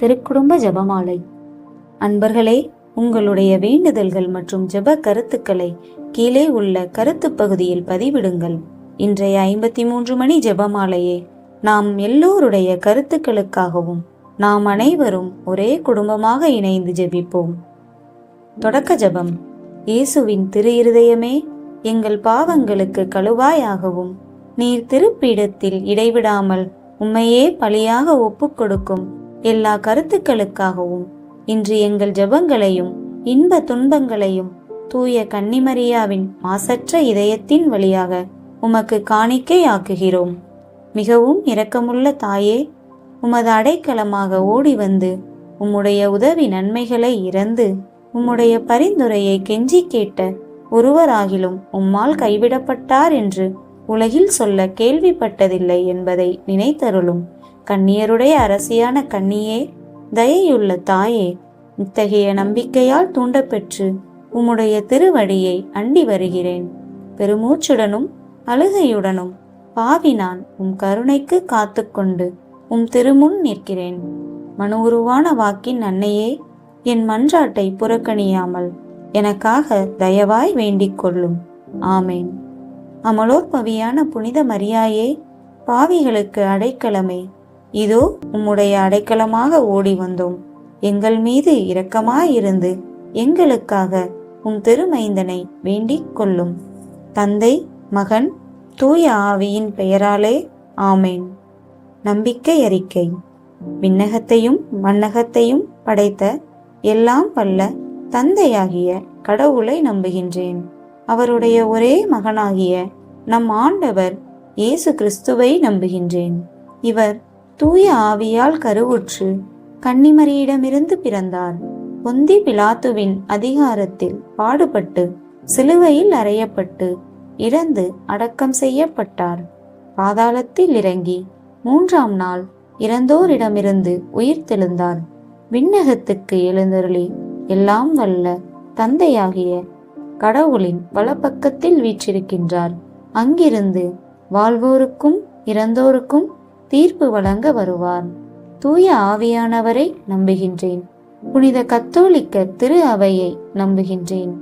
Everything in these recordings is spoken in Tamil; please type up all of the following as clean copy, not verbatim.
திருக்குடும்ப ஜெபமாலை. அன்பர்களே, உங்களுடைய வேண்டுதல்கள் மற்றும் ஜெப கருத்துக்களை கீழே உள்ள கருத்து பகுதியில் பதிவிடுங்கள். இன்றைய 53 மணி ஜெபமாலையே நாம் எல்லோருடைய கருத்துக்களுக்காகவும் நாம் அனைவரும் ஒரே குடும்பமாக இணைந்து ஜெபிப்போம். தொடக்க ஜெபம். இயேசுவின் திரு இருதயமே, எங்கள் பாவங்களுக்கு கழுவாயாகவும் நீர் திருப்பீடத்தில் இடைவிடாமல் உம்மையே பலியாக ஒப்புக் கொடுக்கும் எல்லா கருத்துக்களுக்காகவும் இன்று எங்கள் ஜெபங்களையும் இன்ப துன்பங்களையும் தூய கன்னிமரியாவின் மாசற்ற இதயத்தின் வழியாக உமக்கு காணிக்கை ஆக்குகிறோம். மிகவும் இரக்கமுள்ள தாயே, உமது அடைக்கலமாக ஓடி வந்து உம்முடைய உதவி நன்மைகளை இறந்து உம்முடைய பரிந்துரையை கெஞ்சி கேட்ட ஒருவராகிலும் உம்மால் கைவிடப்பட்டார் என்று உலகில் சொல்ல கேள்விப்பட்டதில்லை என்பதை நினைத்தருளும். கன்னியருடைய அரசியான கன்னியே, தயையுள்ள தாயே, இத்தகைய நம்பிக்கையால் தூண்டப்பெற்று உம்முடைய திருவடியை அண்டி வருகிறேன். பெருமூச்சுடனும் அழுகையுடனும் பாவி நான் உம் கருணைக்கு காத்து கொண்டு உம் திருமுன் நிற்கிறேன். மனு உருவான வாக்கின் அன்னையே, என் மன்றாட்டை புறக்கணியாமல் எனக்காக தயவாய் வேண்டிக் கொள்ளும். ஆமேன். அமலோற்பவியான புனித மரியாயே, பாவிகளுக்கு அடைக்கலமே, இதோ உம்முடைய அடைக்கலமாக ஓடி வந்தோம். எங்கள் மீது இரக்கமாயிருந்து எங்களுக்காக உம் திருமைந்தனை வேண்டிக் கொள்ளும். தந்தை, மகன், தூய ஆவியின் பெயராலே ஆமேன். நம்பிக்கை அறிக்கை. விண்ணகத்தையும் மண்ணகத்தையும் படைத்த எல்லாம் வல்ல தந்தையாகிய கடவுளை நம்புகின்றேன். அவருடைய ஒரே மகனாகிய நம் ஆண்டவர் இயேசு கிறிஸ்துவை நம்புகின்றேன். இவர் தூய ஆவியால் கருவுற்று கன்னிமரியிடமிருந்து பிறந்தார். பொந்தி பிலாத்துவின் அதிகாரத்தில் பாடுபட்டு சிலுவையில் அறையப்பட்டு இறந்து அடக்கம் செய்யப்பட்டார். பாதாளத்தில் இறங்கி 3ஆம் நாள் இறந்தோரிடமிருந்து உயிர் தெழுந்தார். விண்ணகத்துக்கு எழுந்தருளி எல்லாம் வல்ல தந்தையாகிய கடவுளின் வலப்பக்கத்தில் வீற்றிருக்கின்றார். அங்கிருந்து வாழ்வோருக்கும் இறந்தோருக்கும் தீர்ப்பு வழங்க வருவார். தூய ஆவியானவரை நம்புகின்றேன். புனித கத்தோலிக்க திரு அவையை நம்புகின்றேன்.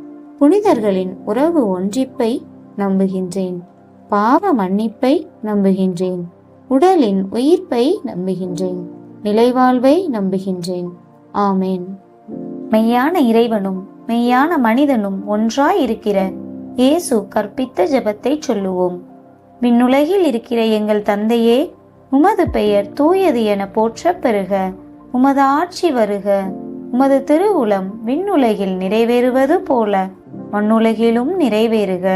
புனிதர்களின் உறவு ஒன்றிப்பை நம்புகின்றேன். பாவ மன்னிப்பை நம்புகின்றேன். உடலின் உயிர்ப்பை நம்புகின்றேன். நிலைவாழ்வை நம்புகின்றேன். ஆமேன். மெய்யான இறைவனும் மெய்யான மனிதனும் ஒன்றாய் இருக்கிற இயேசு கற்பித்த ஜெபத்தை சொல்லுவோம். விண்ணுலகில் இருக்கிற எங்கள் தந்தையே, உமது பெயர் தூயது என போற்ற பெறுக. உமது ஆட்சி வருக. உமது திருவுளம் விண்ணுலகில் நிறைவேறுவது போல மண்ணுலகிலும் நிறைவேறுக.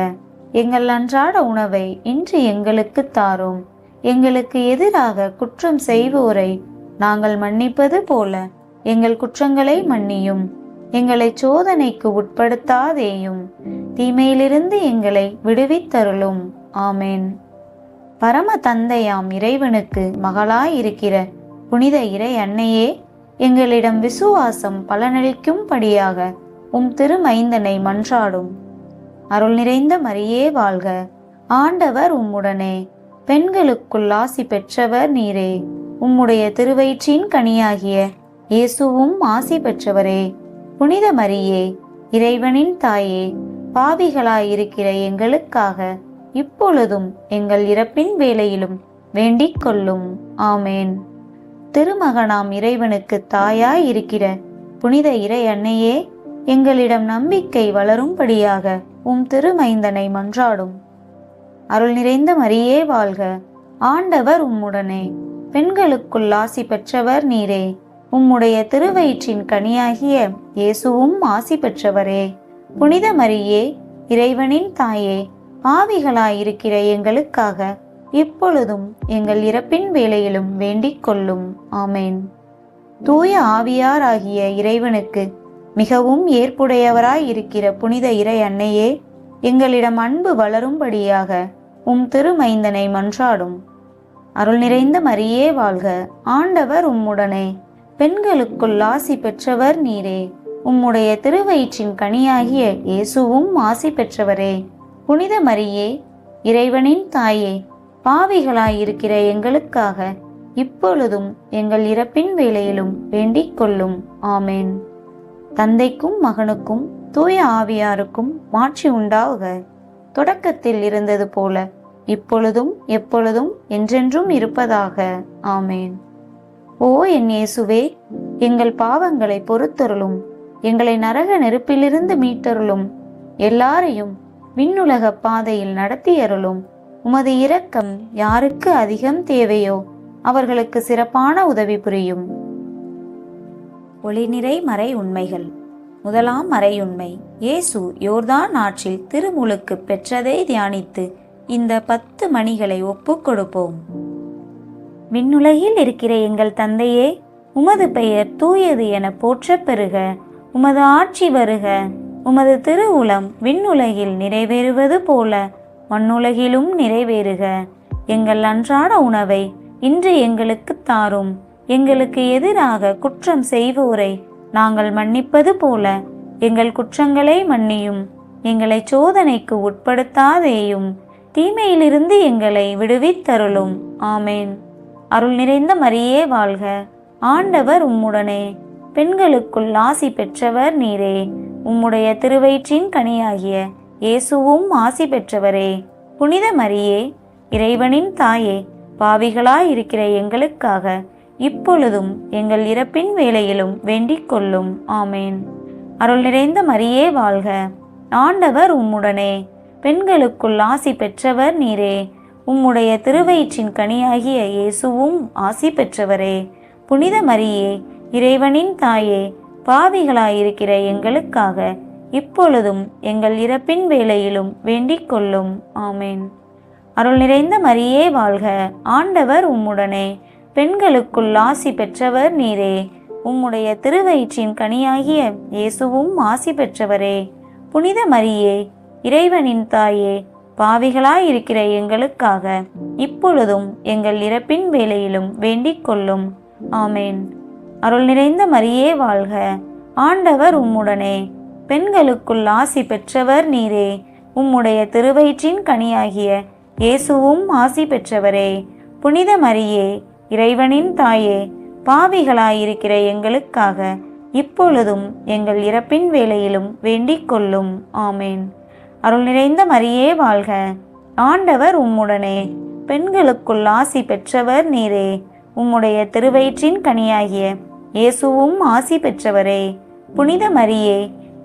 எங்கள் அன்றாட உணவை இன்று எங்களுக்கு தாரும். எங்களுக்கு எதிராக குற்றம் செய்வோரை நாங்கள் மன்னிப்பது போல எங்கள் குற்றங்களை மன்னியும். எங்களை சோதனைக்கு உட்படுத்தாதேயும், தீமையிலிருந்து எங்களை விடுவித்தருளும். ஆமேன். பரம தந்தையாம் இறைவனுக்கு மகளாயிருக்கிற புனித இறை அன்னையே, எங்களிடம் விசுவாசம் பலனளிக்கும்படியாக உம் திருமைந்தனை மன்றாடும். அருள் நிறைந்த மரியே வாழ்க. ஆண்டவர் உம்முடனே. பெண்களுக்குள் ஆசி பெற்றவர் நீரே. உம்முடைய திருவயிற்றின் கனியாகிய இயேசுவும் ஆசி பெற்றவரே. புனித மரியே, இறைவனின் தாயே, பாவிகளாயிருக்கிற எங்களுக்காக இப்பொழுதும் எங்கள் இறப்பின் வேளையிலும் வேண்டிக் கொள்ளும். ஆமேன். திருமகனாம் இறைவனுக்கு தாயாய் இருக்கிற புனித இறை அன்னையே, எங்களிடம் நம்பிக்கை வளரும்படியாக உம் திருமைந்தனை மன்றாடும். அருள் நிறைந்த மரியே வாழ்க. ஆண்டவர் உம்முடனே. பெண்களுக்குள் ஆசி பெற்றவர் நீரே. உம்முடைய திருவயிற்றின் கனியாகிய இயேசுவும் ஆசி பெற்றவரே. புனித மரியே, இறைவனின் தாயே, பாவிகளாயிருக்கிற எங்களுக்காக இப்பொழுதும் எங்கள் இறப்பின் வேளையிலும் வேண்டிக் கொள்ளும். ஆமேன். தூய ஆவியாராகிய இறைவனுக்கு மிகவும் ஏற்புடையவராய் இருக்கிற புனித இறை அன்னையே, எங்களிடம் அன்பு வளரும்படியாக உம் திருமைந்தனை மன்றாடும். அருள் நிறைந்த மரியே வாழ்க. ஆண்டவர் உம்முடனே. பெண்களுக்குள் ஆசி பெற்றவர் நீரே. உம்முடைய திருவயிற்றின் கனியாகிய இயேசுவும் ஆசி பெற்றவரே. புனித மரியே, இறைவனின் தாயே, பாவிகளாயிருக்கிற எங்களுக்காக இப்பொழுதும் எங்கள் இறப்பின் வேளையிலும் வேண்டிக் கொள்ளும். ஆமேன். தந்தைக்கும் மகனுக்கும் தூய ஆவியாருக்கும் மாட்சி உண்டாக. தொடக்கத்தில் இருந்தது போல இப்பொழுதும் எப்பொழுதும் என்றென்றும் இருப்பதாக. ஆமேன். ஓ என் இயேசுவே, எங்கள் பாவங்களை பொறுத்தருளும். எங்களை நரக நெருப்பிலிருந்து மீட்டருளும். எல்லாரையும் விண்ணுலக பாதையில் நடத்தியருளும். உமது இரக்கம் யாருக்கு அதிகம் தேவையோ அவர்களுக்கு சிறப்பான உதவி புரியும். ஒளிநிறை மறை உண்மைகள். முதலாம் மறையுண்மை, இயேசு யோர்தான் ஆற்றில் திருமுழுக்கு பெற்றதை தியானித்து இந்த 10 மணிகளை ஒப்புக் கொடுப்போம். விண்ணுலகில் இருக்கிற எங்கள் தந்தையே, உமது பெயர் தூயது என போற்றப் பெறுக. உமது ஆட்சி வருக. உமது திருவுளம் விண்ணுலகில் நிறைவேறுவது போல மண்ணுலகிலும் நிறைவேறுக. எங்கள் அன்றாட உணவை இன்று எங்களுக்கு தாரும். எங்களுக்கு எதிராக குற்றம் செய்வோரை நாங்கள் மன்னிப்பது போல எங்கள் குற்றங்களை மன்னியும். எங்களை சோதனைக்கு உட்படுத்தாதேயும், தீமையிலிருந்து எங்களை விடுவித்தருளும். ஆமேன். அருள் நிறைந்த மரியே வாழ்க. ஆண்டவர் உம்முடனே. பெண்களுக்குள் ஆசி பெற்றவர் நீரே. உம்முடைய திருவயிற்றின் கனியாகிய இயேசுவும் ஆசி பெற்றவரே. புனித மரியே, இறைவனின் தாயே, பாவிகளாயிருக்கிற எங்களுக்காக இப்பொழுதும் எங்கள் இறப்பின் வேளையிலும் வேண்டிக் கொள்ளும். ஆமேன். அருள் நிறைந்த மரியே வாழ்க. ஆண்டவர் உம்முடனே. பெண்களுக்குள் ஆசி பெற்றவர் நீரே. உம்முடைய திருவயிற்றின் கனியாகிய இயேசுவும் ஆசி பெற்றவரே. புனித மரியே, இறைவனின் தாயே, பாவிகளாயிருக்கிற எங்களுக்காக இப்பொழுதும் எங்கள் இறப்பின் வேளையிலும் வேண்டிக் கொள்ளும். ஆமேன். அருள் நிறைந்த மரியே வாழ்க. ஆண்டவர் உம்முடனே. பெண்களுக்குள் ஆசி பெற்றவர் நீரே. உம்முடைய திருவயிற்றின் கனியாகிய இயேசுவும் ஆசி பெற்றவரே. புனித மரியே, இறைவனின் தாயே, பாவிகளாயிருக்கிற எங்களுக்காக இப்பொழுதும் எங்கள் இறப்பின் வேளையிலும் வேண்டிக் கொள்ளும். ஆமேன். அருள் நிறைந்த மரியே வாழ்க. ஆண்டவர் உம்முடனே. பெண்களுக்குள் ஆசி பெற்றவர் நீரே. உம்முடைய திருவயிற்றின் கனியாகிய இயேசுவும் ஆசி பெற்றவரே. புனித மரியே, இறைவனின் தாயே, பாவிகளாயிருக்கிற எங்களுக்காக இப்பொழுதும் எங்கள் இறப்பின் வேளையிலும் வேண்டிக் கொள்ளும். ஆமேன். அருள் நிறைந்த மரியே வாழ்க. ஆண்டவர் உம்முடனே. பெண்களுக்குள் ஆசி பெற்றவர் நீரே. உம்முடைய திருவயிற்றின் கனியாகிய இயேசுவும் ஆசி பெற்றவரே. புனித மரியே,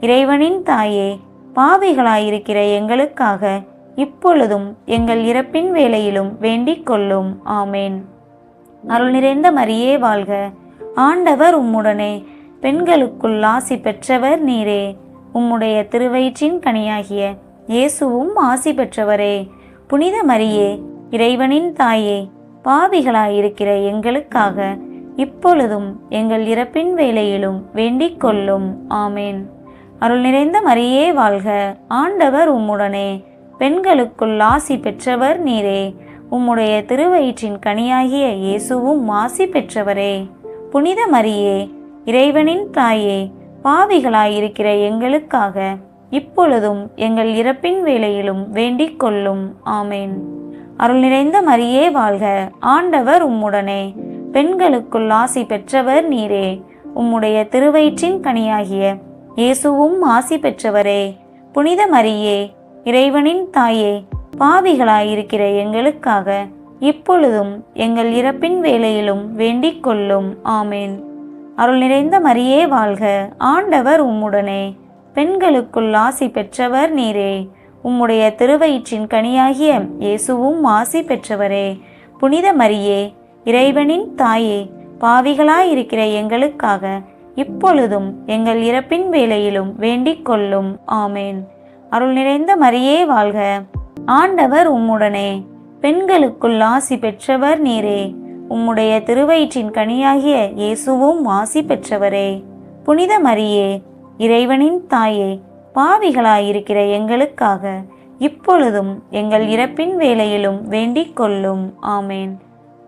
இறைவனின் தாயே, பாவிகளாயிருக்கிற எங்களுக்காக இப்பொழுதும் எங்கள் இறப்பின் வேளையிலும் வேண்டிக் கொள்ளும். ஆமேன். அருள் நிறைந்த மரியே வாழ்க. ஆண்டவர் உம்முடனே. பெண்களுக்குள் ஆசி பெற்றவர் நீரே. உம்முடைய திருவயிற்றின் கனியாகிய இயேசுவும் ஆசி பெற்றவரே. புனித மரியே, இறைவனின் தாயே, பாவிகளாயிருக்கிற எங்களுக்காக இப்பொழுதும் எங்கள் இறப்பின் வேளையிலும் வேண்டிக் கொள்ளும். ஆமேன். அருள் நிறைந்த மரியே வாழ்க. ஆண்டவர் உம்முடனே. பெண்களுக்குள் ஆசி பெற்றவர் நீரே. உம்முடைய திருவயிற்றின் கனியாகிய இயேசுவும் ஆசி பெற்றவரே. புனித மரியே, இறைவனின் தாயே, பாவிகளாயிருக்கிற எங்களுக்காக இப்பொழுதும் எங்கள் இறப்பின் வேளையிலும் வேண்டிக் கொள்ளும். ஆமேன். அருள் நிறைந்த மரியே வாழ்க. ஆண்டவர் உம்முடனே. பெண்களுக்குள் ஆசி பெற்றவர் நீரே. உம்முடைய திருவயிற்றின் கனியாகிய இயேசுவும் ஆசி பெற்றவரே. புனித மரியே, இறைவனின் தாயே, பாவிகளாயிருக்கிற எங்களுக்காக இப்பொழுதும் எங்கள் இறப்பின் வேளையிலும் வேண்டிக் கொள்ளும். ஆமேன். அருள் நிறைந்த மரியே வாழ்க. ஆண்டவர் உம்முடனே. பெண்களுக்குள் ஆசி பெற்றவர் நீரே. உம்முடைய திருவயிற்றின் கனியாகிய இயேசுவும் ஆசி பெற்றவரே. புனித மரியே, இறைவனின் தாயே, பாவிகளாயிருக்கிற எங்களுக்காக இப்பொழுதும் எங்கள் இறப்பின் வேளையிலும் வேண்டிக் கொள்ளும். ஆமேன். அருள் நிறைந்த மரியே வாழ்க. ஆண்டவர் உம்முடனே. பெண்களுக்குள் ஆசி பெற்றவர் நீரே. உம்முடைய திருவயிற்றின் கனியாகிய இயேசுவும் ஆசி பெற்றவரே. புனித மரியே, இறைவனின் தாயே, பாவிகளாயிருக்கிற எங்களுக்காக இப்பொழுதும் எங்கள் இறப்பின் வேளையிலும் வேண்டிக் கொள்ளும். ஆமேன்.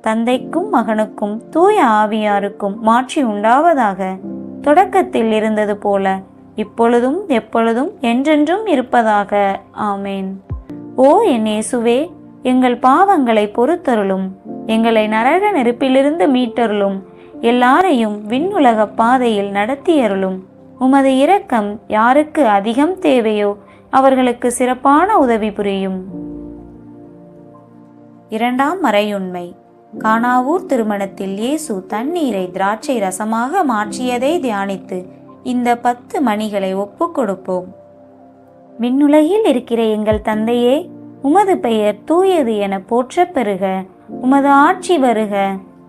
தந்தைக்கும் மகனுக்கும் தூய ஆவியாருக்கும் மாட்சி உண்டாவதாக. தொடக்கத்தில் இருந்தது போல இப்பொழுதும் எப்பொழுதும் என்றென்றும் இருப்பதாக. ஆமேன். ஓ என் இயேசுவே, எங்கள் பாவங்களை பொறுத்தருளும். எங்களை நரக நெருப்பிலிருந்து மீட்டருளும். எல்லாரையும் விண்ணுலக பாதையில் நடத்தியருளும். உமது இரக்கம் யாருக்கு அதிகம் தேவையோ அவர்களுக்கு சிறப்பான உதவி புரியும். இரண்டாம் மறையுண்மை. கானாவூர் திருமணத்தில் இயேசு தண்ணீரை திராட்சை ரசமாக மாற்றியதை தியானித்து இந்த 10 மணிகளை ஒப்புக் கொடுப்போம். விண்ணுலகில் இருக்கிற எங்கள் தந்தையே, உமது பெயர் தூயது என போற்றப் பெறுக. உமது ஆட்சி வருக.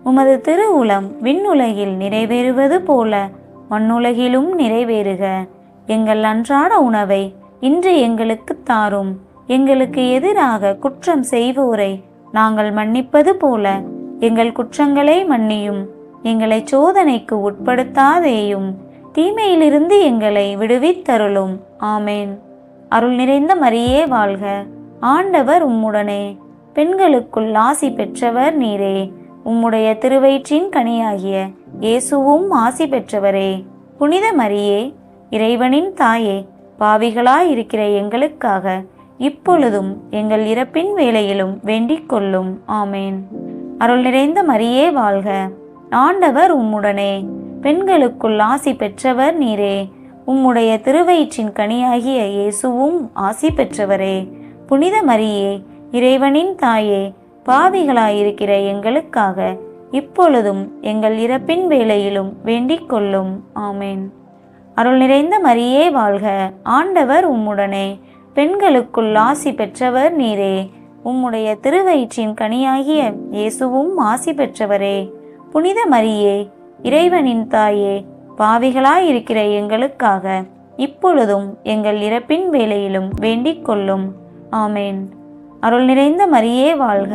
உமது திருவுளம் விண்ணுலகில் நிறைவேறுவது போல மண்ணுலகிலும் நிறைவேறுக. எங்கள் அன்றாட உணவை இன்று எங்களுக்கு தாரும். எங்களுக்கு எதிராக குற்றம் செய்வோரை நாங்கள் மன்னிப்பது போல எங்கள் குற்றங்களை மன்னியும். எங்களை சோதனைக்கு உட்படுத்தாதேயும், தீமையிலிருந்து எங்களை விடுவித்தருளும். ஆமேன். அருள் நிறைந்த மரியே வாழ்க. ஆண்டவர் உம்முடனே. பெண்களுக்குள் ஆசி பெற்றவர் நீரே. உம்முடைய திருவயிற்றின் கனியாகிய இயேசுவும் ஆசி பெற்றவரே. புனித மரியே, இறைவனின் தாயே, பாவிகளாயிருக்கிற எங்களுக்காக இப்பொழுதும் எங்கள் இறப்பின் வேளையிலும் வேண்டிக் கொள்ளும். ஆமேன். அருள் நிறைந்த மரியே வாழ்க. ஆண்டவர் உம்முடனே. பெண்களுக்குள் ஆசி பெற்றவர் நீரே. உம்முடைய திருவயிற்றின் கனியாகிய இயேசுவும் ஆசி பெற்றவரே. புனித மரியே, இறைவனின் தாயே, பாவிகளாயிருக்கிற எங்களுக்காக இப்பொழுதும் எங்கள் இறப்பின் வேளையிலும் வேண்டிக் கொள்ளும். ஆமேன். அருள் நிறைந்த மரியே வாழ்க. ஆண்டவர் உம்முடனே. பெண்களுக்குள் ஆசி பெற்றவர் நீரே. உம்முடைய திருவயிற்றின் கனியாகிய இயேசுவும் ஆசி பெற்றவரே. புனித மரியே, இறைவனின் தாயே, பாவிகளாயிருக்கிற எங்களுக்காக இப்பொழுதும் எங்கள் இறப்பின் வேளையிலும் வேண்டிக் கொள்ளும். ஆமேன். அருள் நிறைந்த மரியே வாழ்க.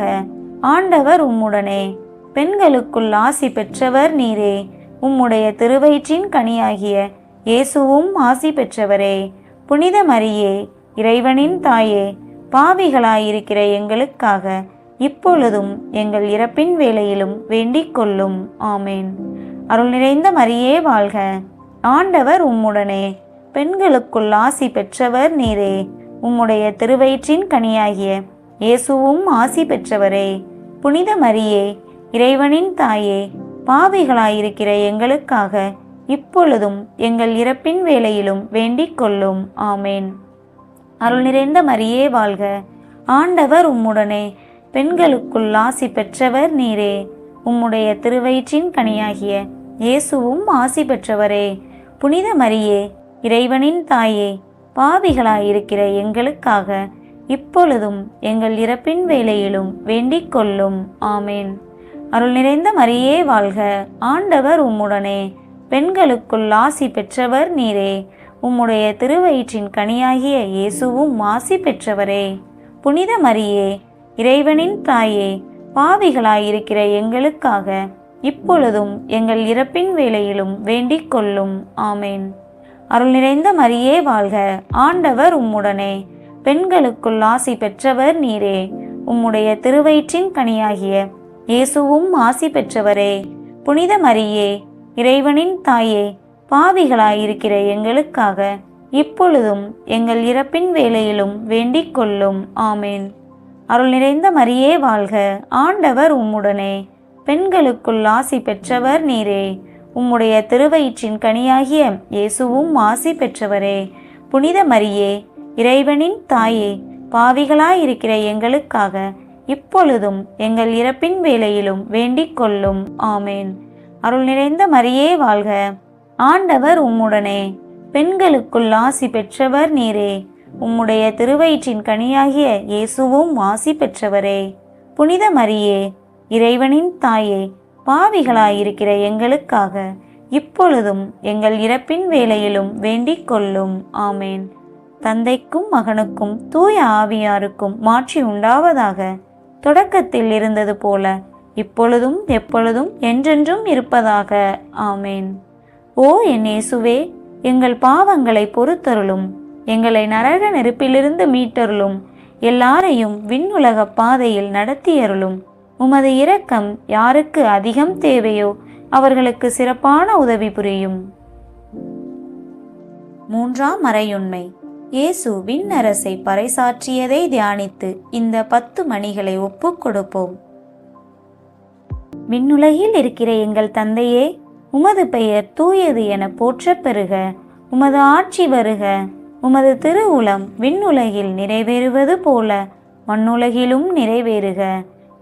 ஆண்டவர் உம்முடனே. பெண்களுக்குள் ஆசி பெற்றவர் நீரே. உம்முடைய திருவயிற்றின் கனியாகிய இயேசுவும் ஆசி பெற்றவரே. புனித மரியே, இறைவனின் தாயே, பாவிகளாயிருக்கிற எங்களுக்காக இப்பொழுதும் எங்கள் இறப்பின் வேளையிலும் வேண்டிக் கொள்ளும். ஆமேன். அருள் நிறைந்த மரியே வாழ்க. ஆண்டவர் உம்முடனே. பெண்களுக்குள் ஆசி பெற்றவர் நீரே. உம்முடைய திருவயிற்றின் கனியாகிய இயேசுவும் ஆசி பெற்றவரே. புனித மரியே, இறைவனின் தாயே, பாவிகளாயிருக்கிற எங்களுக்காக இப்பொழுதும் எங்கள் இறப்பின் வேளையிலும் வேண்டிக் கொள்ளும். ஆமேன். அருள் நிறைந்த மரியே வாழ்க. ஆண்டவர் உம்முடனே. பெண்களுக்குள் ஆசி பெற்றவர் நீரே. உம்முடைய திருவயிற்றின் கனியாகிய இயேசுவும் ஆசி பெற்றவரே. புனித மரியே, இறைவனின் தாயே, பாவிகளாயிருக்கிற எங்களுக்காக இப்பொழுதும் எங்கள் இறப்பின் வேளையிலும் வேண்டிக் கொள்ளும். ஆமேன். அருள் நிறைந்த மரியே வாழ்க. ஆண்டவர் உம்முடனே. பெண்களுக்குள் ஆசி பெற்றவர் நீரே. உம்முடைய திருவயிற்றின் கனியாகிய இயேசுவும் ஆசி பெற்றவரே. புனித மரியே, இறைவனின் தாயே, பாவிகளாயிருக்கிற எங்களுக்காக இப்பொழுதும் எங்கள் இறப்பின் வேளையிலும் வேண்டிக் கொள்ளும். ஆமேன். அருள் நிறைந்த மரியே வாழ்க. ஆண்டவர் உம்முடனே. பெண்களுக்குள் ஆசி பெற்றவர் நீரே. உம்முடைய திருவயிற்றின் கனியாகிய இயேசுவும் ஆசி பெற்றவரே. புனித மரியே, இறைவனின் தாயே, பாவிகளாயிருக்கிற எங்களுக்காக இப்பொழுதும் எங்கள் இறப்பின் வேளையிலும் வேண்டிக் கொள்ளும். ஆமேன். அருள் நிறைந்த மரியே வாழ்க. ஆண்டவர் உம்முடனே. பெண்களுக்குள் ஆசி பெற்றவர் நீரே. உம்முடைய திருவயிற்றின் கனியாகிய இயேசுவும் ஆசி பெற்றவரே. புனித மரியே, இறைவனின் தாயே, பாவிகளாயிருக்கிற எங்களுக்காக இப்பொழுதும் எங்கள் இறப்பின் வேளையிலும் வேண்டிக் கொள்ளும். ஆமேன். அருள் நிறைந்த மரியே வாழ்க. ஆண்டவர் உம்முடனே. பெண்களுக்குள் ஆசி பெற்றவர் நீரே. உம்முடைய திருவயிற்றின் கனியாகிய இயேசுவும் ஆசி பெற்றவரே. புனித மரியே, இறைவனின் தாயே, பாவிகளாயிருக்கிற எங்களுக்காக இப்பொழுதும் எங்கள் இறப்பின் வேளையிலும் வேண்டிக் கொள்ளும். ஆமேன். தந்தைக்கும் மகனுக்கும் தூய ஆவியாருக்கும் மாட்சி உண்டாவதாக. தொடக்கத்தில் இருந்தது போல இப்பொழுதும் எப்பொழுதும் என்றென்றும் இருப்பதாக. ஆமேன். ஓ என் இயேசுவே, எங்கள் பாவங்களை பொறுத்தருளும். எங்களை நரக நெருப்பிலிருந்து மீட்டருளும். எல்லாரையும் விண்ணுலக பாதையில் நடத்தியருளும். உமது இரக்கம் யாருக்கு அதிகம் தேவையோ அவர்களுக்கு சிறப்பான உதவி புரியும். மூன்றாம் மறையுண்மை. இயேசு விண்ணரசை பறைசாற்றியதை தியானித்து இந்த 10 மணிகளை ஒப்புக் கொடுப்போம். விண்ணுலகில் இருக்கிற எங்கள் தந்தையே, உமது பெயர் தூயது என போற்றப் பெறுக. உமது ஆட்சி வருக. உமது திருவுளம் விண்ணுலகில் நிறைவேறுவது போல மண்ணுலகிலும் நிறைவேறுக.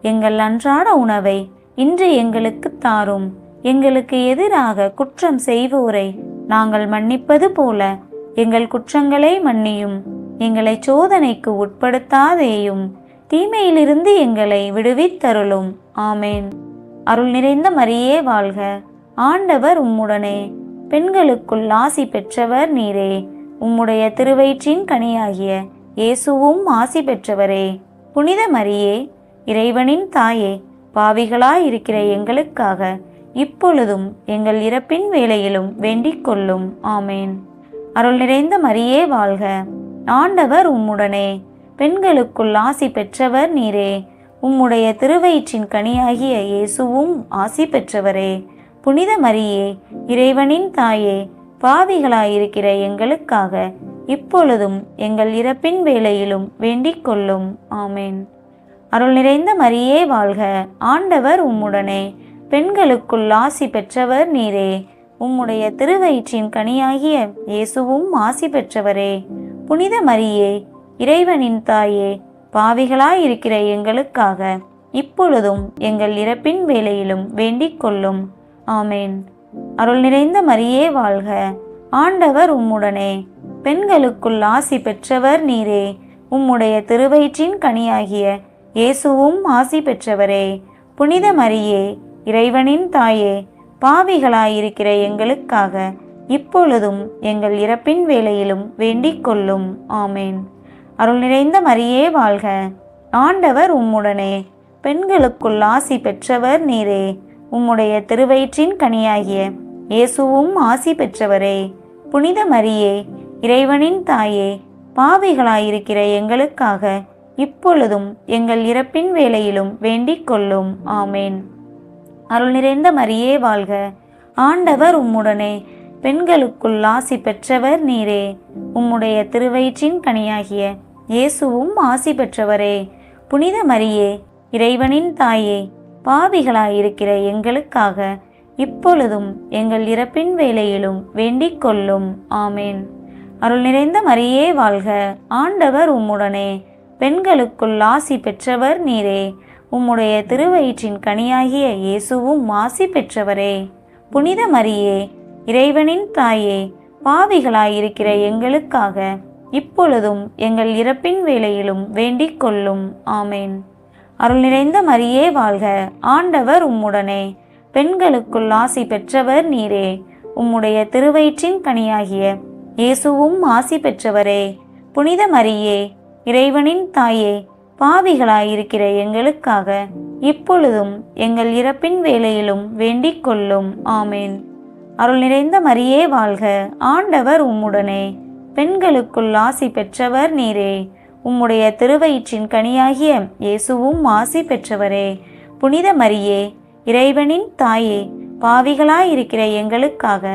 எங்கள் அன்றாட உணவை இன்று எங்களுக்கு தாரும். எங்களுக்கு எதிராக குற்றம் செய்வோரை நாங்கள் மன்னிப்பது போல எங்கள் குற்றங்களை மன்னியும். எங்களை சோதனைக்கு உட்படுத்தாதேயும், தீமையிலிருந்து எங்களை விடுவித்தருளும். ஆமேன். அருள் நிறைந்த மரியே வாழ்க. ஆண்டவர் உம்முடனே, பெண்களுக்குள் ஆசி பெற்றவர் நீரே. உம்முடைய திருவயிற்றின் கனியாகிய இயேசுவும் ஆசி பெற்றவரே. புனித மரியே, இறைவனின் தாயே, பாவிகளாயிருக்கிற எங்களுக்காக இப்பொழுதும் எங்கள் இறப்பின் வேளையிலும் வேண்டிக் கொள்ளும். ஆமேன். அருள் நிறைந்த மரியே வாழ்க. ஆண்டவர் உம்முடனே, பெண்களுக்குள் ஆசி பெற்றவர் நீரே. உம்முடைய திருவயிற்றின் கனியாகிய இயேசுவும் ஆசி பெற்றவரே. புனித மரியே, இறைவனின் தாயே, பாவிகளாயிருக்கிற எங்களுக்காக இப்பொழுதும் எங்கள் இறப்பின் வேளையிலும் வேண்டிக் கொள்ளும். ஆமேன். அருள் நிறைந்த மரியே வாழ்க. ஆண்டவர் உம்முடனே, பெண்களுக்குள் ஆசி பெற்றவர் நீரே. உம்முடைய திருவயிற்றின் கனியாகிய இயேசுவும் ஆசி பெற்றவரே. புனித மரியே, இறைவனின் தாயே, பாவிகளாயிருக்கிற எங்களுக்காக இப்பொழுதும் எங்கள் இறப்பின் வேளையிலும் வேண்டிக் கொள்ளும். ஆமேன். அருள் நிறைந்த மரியே வாழ்க. ஆண்டவர் உம்முடனே, பெண்களுக்குள் ஆசி பெற்றவர் நீரே. உம்முடைய திருவயிற்றின் கனியாகிய இயேசுவும் ஆசி பெற்றவரே. புனித மரியே, இறைவனின் தாயே, பாவிகளாயிருக்கிற எங்களுக்காக இப்பொழுதும் எங்கள் இறப்பின் வேளையிலும் வேண்டிக் கொள்ளும். ஆமேன். அருள் நிறைந்த மரியே வாழ்க. ஆண்டவர் உம்முடனே, பெண்களுக்குள் ஆசி பெற்றவர் நீரே. உம்முடைய திருவயிற்றின் கனியாகிய இயேசுவும் ஆசி பெற்றவரே. புனித மரியே, இறைவனின் தாயே, பாவிகளாயிருக்கிற எங்களுக்காக இப்பொழுதும் எங்கள் இறப்பின் வேளையிலும் வேண்டிக் கொள்ளும். ஆமேன். அருள் நிறைந்த மரியே வாழ்க. ஆண்டவர் உம்முடனே, பெண்களுக்குள் ஆசி பெற்றவர் நீரே. உம்முடைய திருவயிற்றின் கனியாகிய இயேசுவும் ஆசி பெற்றவரே. புனித மரியே, இறைவனின் தாயே, பாவிகளாயிருக்கிற எங்களுக்காக இப்பொழுதும் எங்கள் இறப்பின் வேளையிலும் வேண்டிக் கொள்ளும். ஆமேன். அருள் நிறைந்த மரியே வாழ்க. ஆண்டவர் உம்முடனே, பெண்களுக்குள் ஆசி பெற்றவர் நீரே. உம்முடைய திருவயிற்றின் கனியாகிய இயேசுவும் ஆசி பெற்றவரே. புனித மரியே, இறைவனின் தாயே, பாவிகளாயிருக்கிற எங்களுக்காக இப்பொழுதும் எங்கள் இறப்பின் வேளையிலும் வேண்டிக் கொள்ளும். ஆமேன். அருள் நிறைந்த மரியே வாழ்க. ஆண்டவர் உம்முடனே, பெண்களுக்குள் ஆசி பெற்றவர் நீரே. உம்முடைய திருவயிற்றின் கனியாகிய இயேசுவும் ஆசி பெற்றவரே. புனித மரியே, இறைவனின் தாயே, பாவிகளாயிருக்கிற எங்களுக்காக இப்பொழுதும் எங்கள் இறப்பின் வேளையிலும் வேண்டிக் கொள்ளும். ஆமேன். அருள் நிறைந்த மரியே வாழ்க. ஆண்டவர் உம்முடனே, பெண்களுக்குள் ஆசி பெற்றவர் நீரே. உம்முடைய திருவயிற்றின் கனியாகிய இயேசுவும் ஆசி பெற்றவரே. புனித மரியே, இறைவனின் தாயே, பாவிகளாயிருக்கிற எங்களுக்காக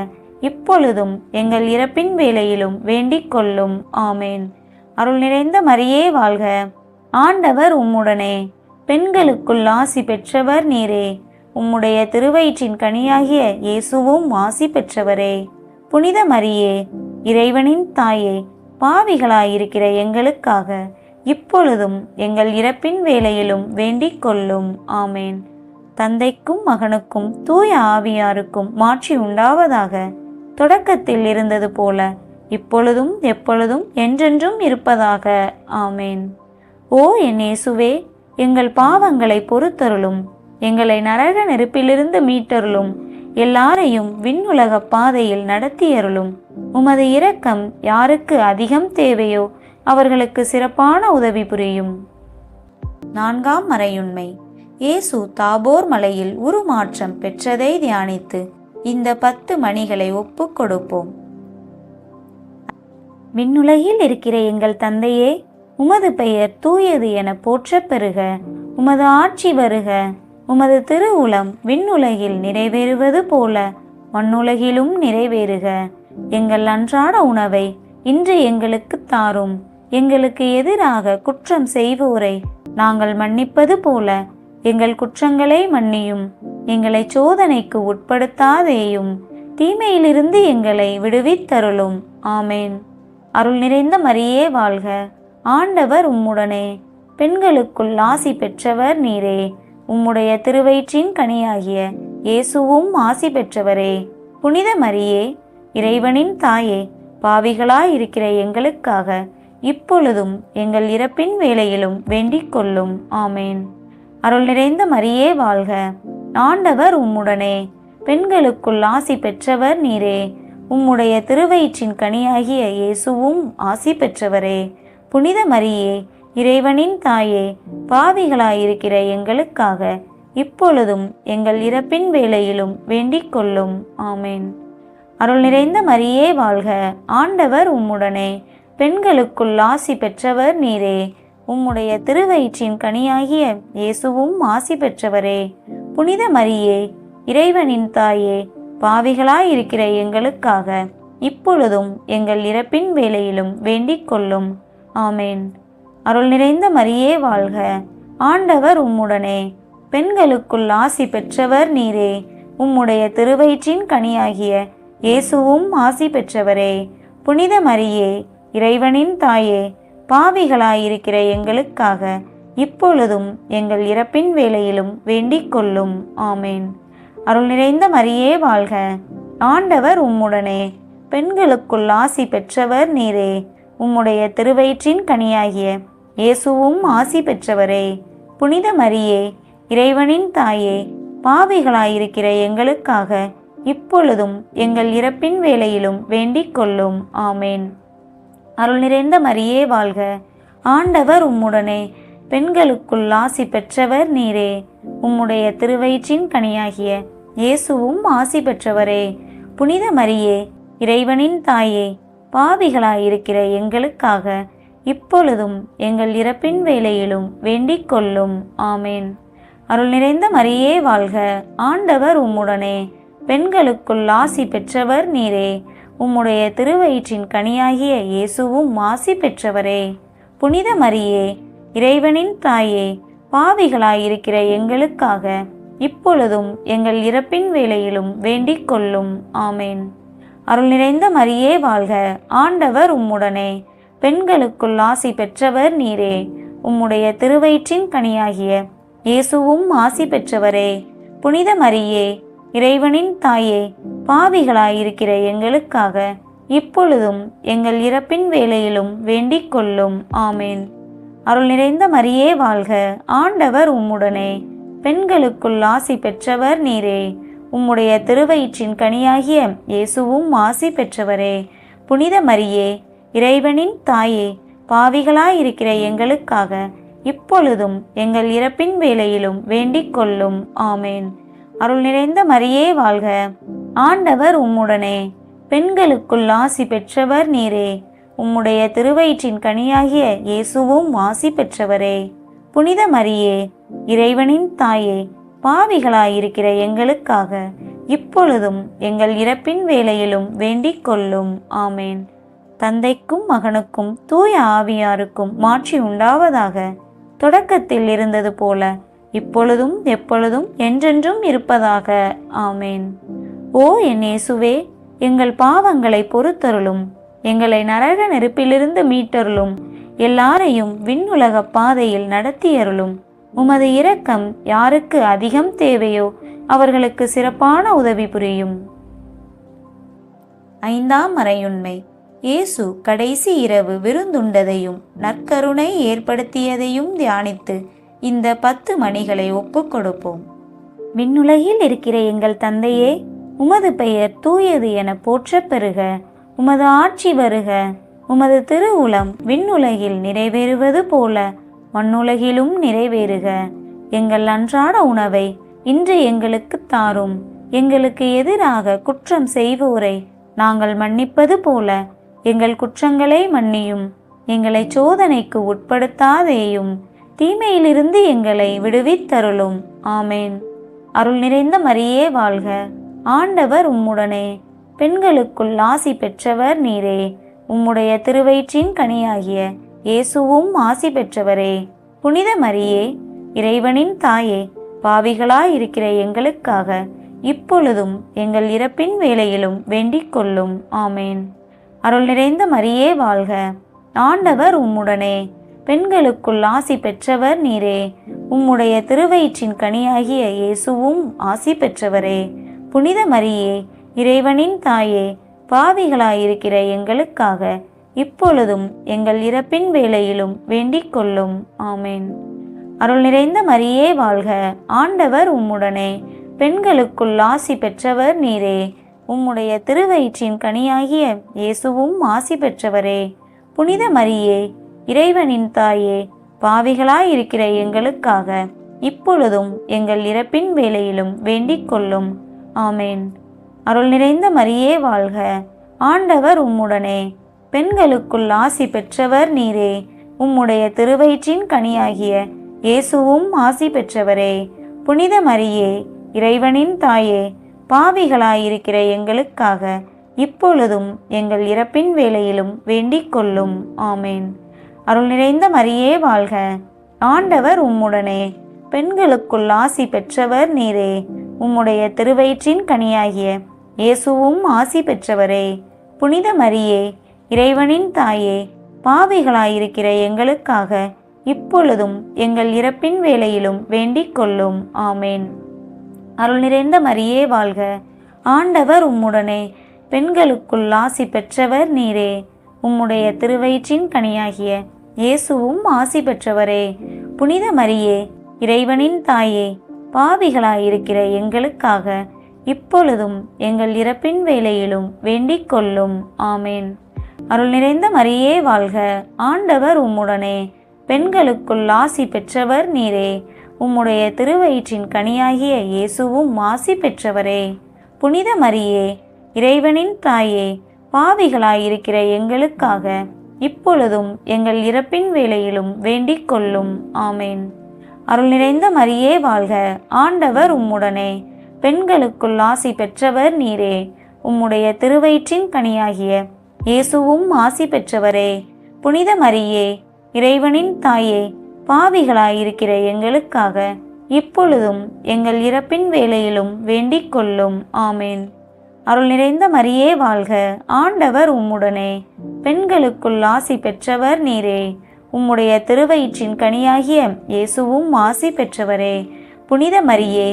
இப்பொழுதும் எங்கள் இறப்பின் வேளையிலும் வேண்டிக் கொள்ளும். ஆமேன். அருள் நிறைந்த மரியே வாழ்க. ஆண்டவர் உம்முடனே, பெண்களுக்குள் ஆசி பெற்றவர் நீரே. உம்முடைய திருவயிற்றின் கனியாகிய இயேசுவும் ஆசி பெற்றவரே. புனித மரியே, இறைவனின் தாயே, பாவிகளாயிருக்கிற எங்களுக்காக இப்பொழுதும் எங்கள் இறப்பின் வேளையிலும் வேண்டிக் கொள்ளும். ஆமேன். தந்தைக்கும் மகனுக்கும் தூய ஆவியாருக்கும் மாட்சி உண்டாவதாக. தொடக்கத்தில் இருந்தது போல இப்பொழுதும் எப்பொழுதும் என்றென்றும் இருப்பதாக. ஆமேன். ஓ என் இயேசுவே, எங்கள் பாவங்களை பொறுத்தருளும். எங்களை நரக நெருப்பிலிருந்து மீட்டருளும். எல்லாரையும் விண்ணுலக பாதையில் நடத்தியருளும். உமது இரக்கம் யாருக்கு அதிகம் தேவையோ அவர்களுக்கு சிறப்பான உதவி புரியும். 4ஆம் மறையுண்மை. இயேசு தாபோர் மலையில் உருமாற்றம் பெற்றதை தியானித்து இந்த 10 மணிகளை ஒப்புக் கொடுப்போம். விண்ணுலகில் இருக்கிற எங்கள் தந்தையே, உமது பெயர் தூயது என போற்றப் பெறுக. உமது ஆட்சி வருக. உமது திருவுளம் விண்ணுலகில் நிறைவேறுவது போல மண்ணுலகிலும் நிறைவேறுக. எங்கள் அன்றாட உணவை இன்று எங்களுக்கு தாரும். எங்களுக்கு எதிராக குற்றம் செய்வோரை நாங்கள் மன்னிப்பது போல எங்கள் குற்றங்களை மன்னியும். எங்களை சோதனைக்கு உட்படுத்தாதேயும், தீமையிலிருந்து எங்களை விடுவித்தருளும். ஆமேன். அருள் நிறைந்த மரியே வாழ்க, ஆண்டவர் உம்முடனே, பெண்களுக்குள் ஆசி பெற்றவர் நீரே. உம்முடைய திருவயிற்றின் கனியாகிய இயேசுவும் ஆசி பெற்றவரே. புனித மரியே, இறைவனின் தாயே, பாவிகளாயிருக்கிற எங்களுக்காக இப்பொழுதும் எங்கள் இறப்பின் வேளையிலும் வேண்டிக் கொள்ளும். ஆமேன். அருள் நிறைந்த மரியே வாழ்க, ஆண்டவர் உம்முடனே, பெண்களுக்குள் ஆசி பெற்றவர் நீரே. உம்முடைய திருவயிற்றின் கனியாகிய இயேசுவும் ஆசி பெற்றவரே. புனித மரியே, இறைவனின் தாயே, பாவிகளாயிருக்கிற எங்களுக்காக இப்பொழுதும் எங்கள் இறப்பின் வேளையிலும் வேண்டிக் கொள்ளும். ஆமேன். அருள் நிறைந்த மரியே வாழ்க, ஆண்டவர் உம்முடனே, பெண்களுக்குள் ஆசி பெற்றவர் நீரே. உம்முடைய திருவயிற்றின் கனியாகிய இயேசுவும் ஆசி பெற்றவரே. புனித மரியே, இறைவனின் தாயே, பாவிகளாயிருக்கிற எங்களுக்காக இப்பொழுதும் எங்கள் இறப்பின் வேளையிலும் வேண்டிக் கொள்ளும். ஆமேன். அருள் நிறைந்த மரியே வாழ்க, ஆண்டவர் உம்முடனே, பெண்களுக்குள் ஆசி பெற்றவர் நீரே. உம்முடைய திருவயிற்றின் கனியாகிய இயேசுவும் ஆசி பெற்றவரே. புனித மரியே, இறைவனின் தாயே, பாவிகளாயிருக்கிற எங்களுக்காக இப்பொழுதும் எங்கள் இறப்பின் வேளையிலும் வேண்டிக் கொள்ளும். ஆமேன். அருள் நிறைந்த மரியே வாழ்க, ஆண்டவர் உம்முடனே, பெண்களுக்குள் ஆசி பெற்றவர் நீரே. உம்முடைய திருவயிற்றின் கனியாகிய இயேசுவும் ஆசி பெற்றவரே. புனித மரியே, இறைவனின் தாயே, பாவிகளாயிருக்கிற எங்களுக்காக இப்பொழுதும் எங்கள் இறப்பின் வேளையிலும் வேண்டிக் கொள்ளும். ஆமேன். அருள் நிறைந்த மரியே வாழ்க, ஆண்டவர் உம்முடனே, பெண்களுக்குள் ஆசி பெற்றவர் நீரே. உம்முடைய திருவயிற்றின் கனியாகிய இயேசுவும் ஆசி பெற்றவரே. புனித மரியே, இறைவனின் தாயே, பாவிகளாயிருக்கிற எங்களுக்காக இப்பொழுதும் எங்கள் இறப்பின் வேளையிலும் வேண்டிக் கொள்ளும். ஆமேன். அருள் நிறைந்த மரியே வாழ்க, ஆண்டவர் உம்முடனே, பெண்களுக்குள் ஆசி பெற்றவர் நீரே. உம்முடைய திருவயிற்றின் கனியாகிய இயேசுவும் ஆசி பெற்றவரே. புனித மரியே, இறைவனின் தாயே, பாவிகளாயிருக்கிற எங்களுக்காக இப்பொழுதும் எங்கள் இறப்பின் வேளையிலும் வேண்டிக் கொள்ளும். ஆமேன். அருள் நிறைந்த மரியே வாழ்க, ஆண்டவர் உம்முடனே, பெண்களுக்குள் ஆசி பெற்றவர் நீரே. உம்முடைய திருவயிற்றின் கனியாகிய இயேசுவும் ஆசி பெற்றவரே. புனித மரியே, இறைவனின் தாயே, பாவிகளாயிருக்கிற எங்களுக்காக இப்பொழுதும் எங்கள் இறப்பின் வேளையிலும் வேண்டிக் கொள்ளும். ஆமேன். அருள் நிறைந்த மரியே வாழ்க, ஆண்டவர் உம்முடனே, பெண்களுக்குள் ஆசி பெற்றவர் நீரே. உம்முடைய திருவயிற்றின் கனியாகிய இயேசுவும் ஆசி பெற்றவரே. புனித மரியே, இறைவனின் தாயே, பாவிகளாயிருக்கிற எங்களுக்காக இப்பொழுதும் எங்கள் இறப்பின் வேளையிலும் வேண்டிக் கொள்ளும். ஆமேன். அருள் நிறைந்த மரியே வாழ்க, ஆண்டவர் உம்முடனே, பெண்களுக்குள் ஆசி பெற்றவர் நீரே. உம்முடைய திருவயிற்றின் கனியாகிய இயேசுவும் ஆசி பெற்றவரே. புனித மரியே, இறைவனின் தாயே, பாவிகளாயிருக்கிற எங்களுக்காக இப்பொழுதும் எங்கள் இறப்பின் வேளையிலும் வேண்டிக் கொள்ளும். ஆமேன். தந்தைக்கும் மகனுக்கும் தூய ஆவியாருக்கும் மாட்சி உண்டாவதாக. தொடக்கத்தில் இருந்தது போல இப்பொழுதும் எப்பொழுதும் என்றென்றும் இருப்பதாக. ஆமேன். ஓ என் இயேசுவே, எங்கள் பாவங்களை பொறுத்தருளும், எங்களை நரக நெருப்பிலிருந்து மீட்டருளும், எல்லாரையும் விண்ணுலக பாதையில் நடத்தியருளும். உமது இரக்கம் யாருக்கு அதிகம் தேவையோ அவர்களுக்கு சிறப்பான உதவி புரியும். ஐந்தாம் மறையுண்மை. இயேசு கடைசி இரவு விருந்துண்டதையும் நற்கருணை ஏற்படுத்தியதையும் தியானித்து இந்த 10 மணிகளை ஒப்புக் கொடுப்போம். விண்ணுலகில் இருக்கிற எங்கள் தந்தையே, உமது பெயர் தூயது என போற்றப் பெறுக. உமது ஆட்சி வருக. உமது திருவுளம் விண்ணுலகில் நிறைவேறுவது போல மண்ணுலகிலும் நிறைவேறுக. எங்கள் அன்றாட உணவை இன்று எங்களுக்கு தாரும். எங்களுக்கு எதிராக குற்றம் செய்வோரை நாங்கள் மன்னிப்பது போல எங்கள் குற்றங்களை மன்னியும். எங்களை சோதனைக்கு உட்படுத்தாதேயும், தீமையிலிருந்து எங்களை விடுவித்தருளும். ஆமேன். அருள் நிறைந்த மரியே வாழ்க, ஆண்டவர் உம்முடனே, பெண்களுக்குள் ஆசி பெற்றவர் நீரே. உம்முடைய திருவயிற்றின் கனியாகிய இயேசுவும் ஆசி பெற்றவரே. புனித மரியே, இறைவனின் தாயே, பாவிகளாயிருக்கிற எங்களுக்காக இப்பொழுதும் எங்கள் இறப்பின் வேளையிலும் வேண்டிக் கொள்ளும். ஆமேன். அருள் நிறைந்த மரியே வாழ்க, ஆண்டவர் உம்முடனே, பெண்களுக்குள் ஆசி பெற்றவர் நீரே. உம்முடைய திருவயிற்றின் கனியாகிய இயேசுவும் ஆசி பெற்றவரே. புனித மரியே, இறைவனின் தாயே, பாவிகளாயிருக்கிற எங்களுக்காக இப்பொழுதும் எங்கள் இறப்பின் வேளையிலும் வேண்டிக் கொள்ளும். ஆமேன். அருள் நிறைந்த மரியே வாழ்க, ஆண்டவர் உம்முடனே, பெண்களுக்குள் ஆசி பெற்றவர் நீரே. உம்முடைய திருவயிற்றின் கனியாகிய இயேசுவும் ஆசி பெற்றவரே. புனித மரியே, இறைவனின் தாயே, பாவிகளாயிருக்கிற எங்களுக்காக இப்பொழுதும் எங்கள் இறப்பின் வேளையிலும் வேண்டிக் கொள்ளும். ஆமேன். அருள் நிறைந்த மரியே வாழ்க, ஆண்டவர் உம்முடனே, பெண்களுக்குள் ஆசி பெற்றவர் நீரே. உம்முடைய திருவயிற்றின் கனியாகிய இயேசுவும் ஆசி பெற்றவரே. புனித மரியே, இறைவனின் தாயே, பாவிகளாயிருக்கிற எங்களுக்காக இப்பொழுதும் எங்கள் இறப்பின் வேளையிலும் வேண்டிக் கொள்ளும். ஆமேன். அருள் நிறைந்த மரியே வாழ்க, ஆண்டவர் உம்முடனே, பெண்களுக்குள் ஆசி பெற்றவர் நீரே. உம்முடைய திருவயிற்றின் கனியாகிய இயேசுவும் ஆசி பெற்றவரே. புனித மரியே, இறைவனின் தாயே, பாவிகளாயிருக்கிற எங்களுக்காக இப்பொழுதும் எங்கள் இறப்பின் வேளையிலும் வேண்டிக் கொள்ளும். ஆமேன். அருள் நிறைந்த மரியே வாழ்க, ஆண்டவர் உம்முடனே, பெண்களுக்குள் ஆசி பெற்றவர் நீரே. உம்முடைய திருவயிற்றின் கனியாகிய இயேசுவும் ஆசி பெற்றவரே. புனித மரியே, இறைவனின் தாயே, பாவிகளாயிருக்கிற எங்களுக்காக இப்பொழுதும் எங்கள் இறப்பின் வேளையிலும் வேண்டிக் கொள்ளும். ஆமேன். அருள் நிறைந்த மரியே வாழ்க, ஆண்டவர் உம்முடனே, பெண்களுக்குள் ஆசி பெற்றவர் நீரே. உம்முடைய திருவயிற்றின் கனியாகிய இயேசுவும் ஆசி பெற்றவரே. புனித மரியே, இறைவனின் தாயே, பாவிகளாயிருக்கிற எங்களுக்காக இப்பொழுதும் எங்கள் இறப்பின் வேளையிலும் வேண்டிக் கொள்ளும். ஆமேன். அருள் நிறைந்த மரியே வாழ்க, ஆண்டவர் உம்முடனே, பெண்களுக்குள் ஆசி பெற்றவர் நீரே. உம்முடைய திருவயிற்றின் கனியாகிய இயேசுவும் ஆசி பெற்றவரே. புனித மரியே, இறைவனின் தாயே, பாவிகளாயிருக்கிற எங்களுக்காக இப்பொழுதும் எங்கள் இறப்பின் வேளையிலும் வேண்டிக் கொள்ளும். ஆமேன். அருள் நிறைந்த மரியே வாழ்க, ஆண்டவர் உம்முடனே, பெண்களுக்குள் ஆசி பெற்றவர் நீரே. உம்முடைய திருவயிற்றின் கனியாகிய இயேசுவும் ஆசி பெற்றவரே. புனித மரியே,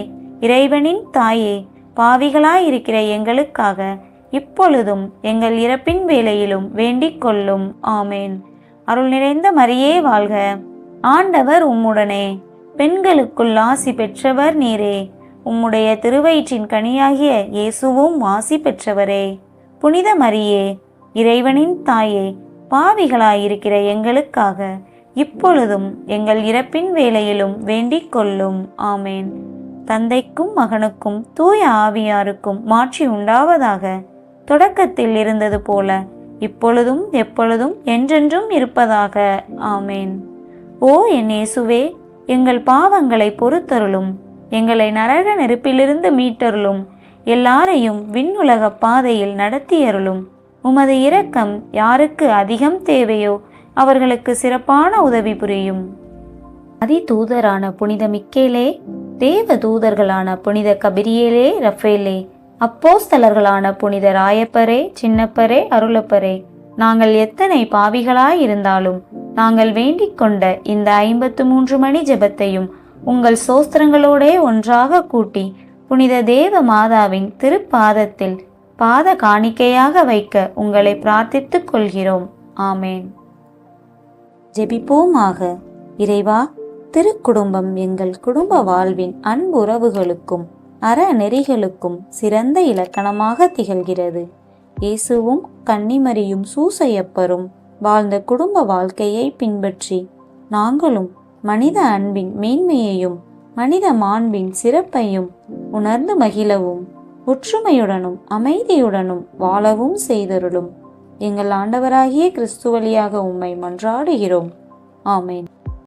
இறைவனின் தாயே, பாவிகளாயிருக்கிற எங்களுக்காக இப்பொழுதும் எங்கள் இறப்பின் வேளையிலும் வேண்டிக் கொள்ளும். ஆமேன். அருள் நிறைந்த மரியே வாழ்க, ஆண்டவர் உம்முடனே, பெண்களுக்குள் ஆசி பெற்றவர் நீரே. உம்முடைய திருவயிற்றின் கனியாகிய இயேசுவும் ஆசி பெற்றவரே. புனித மரியே, இறைவனின் தாயே, பாவிகளாயிருக்கிற எங்களுக்காக இப்பொழுதும் எங்கள் இறப்பின் வேளையிலும் வேண்டிக் கொள்ளும். ஆமேன். தந்தைக்கும் மகனுக்கும் தூய ஆவியாருக்கும் மாட்சி உண்டாவதாக. தொடக்கத்தில் இருந்தது போல இப்பொழுதும் எப்பொழுதும் என்றென்றும் இருப்பதாக. ஆமேன். ஓ என் இயேசுவே, எங்கள் பாவங்களை பொறுத்தருளும், எங்களை நரக நெருப்பிலிருந்து மீட்டருளும், எல்லாரையும் விண்ணுலக பாதையில் நடத்தியருளும். உமது இரக்கம் யாருக்கு அதிகம் தேவையோ அவர்களுக்கு சிறப்பான உதவி புரியும். அதிதூதரான புனித மிக்கேலே, தேவ தூதர்களான புனித கபிரியேலே, ரஃபேலே, அப்போஸ்தலர்களான புனித ராயப்பரே, சின்னப்பரே, அருளப்பரே, நாங்கள் எத்தனை பாவிகளாயிருந்தாலும் நாங்கள் வேண்டிக் கொண்ட இந்த 53 மணி ஜெபத்தையும் உங்கள் சோஸ்திரங்களோடே ஒன்றாக கூட்டி புனித தேவ மாதாவின் திருப்பாதத்தில் பாத காணிக்கையாக வைக்க உங்களை பிரார்த்தித்துக் கொள்கிறோம். ஆமேன். ஜெபிப்போமாக. இறைவா, திருக்குடும்பம் எங்கள் குடும்ப வாழ்வின் அன்புறவுகளுக்கும் அறநெறிகளுக்கும் சிறந்த இலக்கணமாக திகழ்கிறது. இயேசுவும் கன்னிமரியும் சூசையப்பரும் வாழ்ந்த குடும்ப வாழ்க்கையை பின்பற்றி நாங்களும் மனித அன்பின் மேன்மையையும் மனித மாண்பின் சிறப்பையும் உணர்ந்து மகிழவும் ஒற்றுமையுடனும் அமைதியுடனும் வாழவும் செய்தருளும். எங்கள் ஆண்டவராகிய கிறிஸ்து வழியாக உம்மை மன்றாடுகிறோம். ஆமேன்.